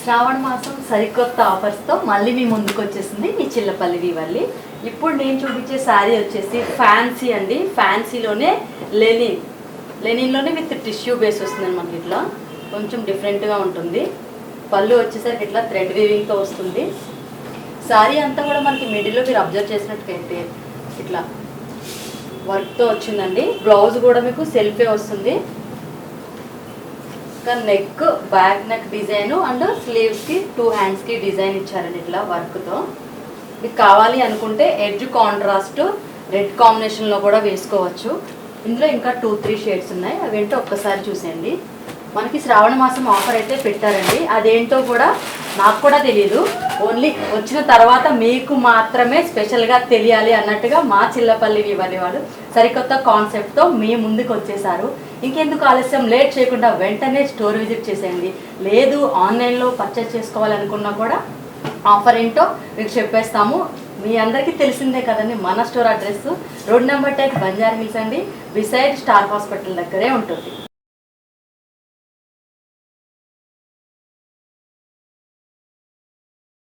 శ్రావణ మాసం సరికొత్త ఆఫర్స్తో మళ్ళీ మీ ముందుకు వచ్చేసింది మీ చిల్లపల్లి వివల్లి. ఇప్పుడు నేను చూపించే శారీ వచ్చేసి ఫ్యాన్సీ అండి. ఫ్యాన్సీలోనే లెనిన్లోనే విత్ టిష్యూ బేస్ వస్తుంది మనకి. ఇట్లా కొంచెం డిఫరెంట్గా ఉంటుంది. పళ్ళు వచ్చేసరికి ఇట్లా థ్రెడ్ వీవింగ్తో వస్తుంది. శారీ అంతా కూడా మనకి మిడిల్లో మీరు అబ్జర్వ్ చేసినట్టుకైతే ఇట్లా వర్క్తో వచ్చిందండి. బ్లౌజ్ కూడా మీకు సెల్ఫే వస్తుంది. ఇంకా neck, back neck design and స్లీవ్స్కి 2 హ్యాండ్స్కి డిజైన్ ఇచ్చారండి ఇట్లా వర్క్తో. మీకు కావాలి అనుకుంటే ఎడ్జ్ కాంట్రాస్ట్ రెడ్ కాంబినేషన్లో కూడా వేసుకోవచ్చు. ఇందులో ఇంకా 2-3 షేడ్స్ ఉన్నాయి. అవేంటో ఒక్కసారి చూసేయండి. మనకి శ్రావణ మాసం ఆఫర్ అయితే పెట్టారండి. అదేంటో కూడా నాకు కూడా తెలియదు. ఓన్లీ వచ్చిన తర్వాత మీకు మాత్రమే స్పెషల్గా తెలియాలి అన్నట్టుగా మా చిల్లపల్లి వివల్లి వాళ్ళు సరికొత్త కాన్సెప్ట్తో మీ ముందుకు వచ్చేసారు. ఇంకెందుకు ఆలస్యం, లేట్ చేయకుండా వెంటనే స్టోర్ విజిట్ చేసేయండి. లేదు ఆన్లైన్లో పర్చేస్ చేసుకోవాలనుకున్నా కూడా ఆఫర్ ఏంటో మీకు చెప్పేస్తాము. మీ అందరికీ తెలిసిందే కదండి, మన store address road number 10 Banjara hills అండి. బిసైడ్ స్టార్ హాస్పిటల్ దగ్గరే ఉంటుంది.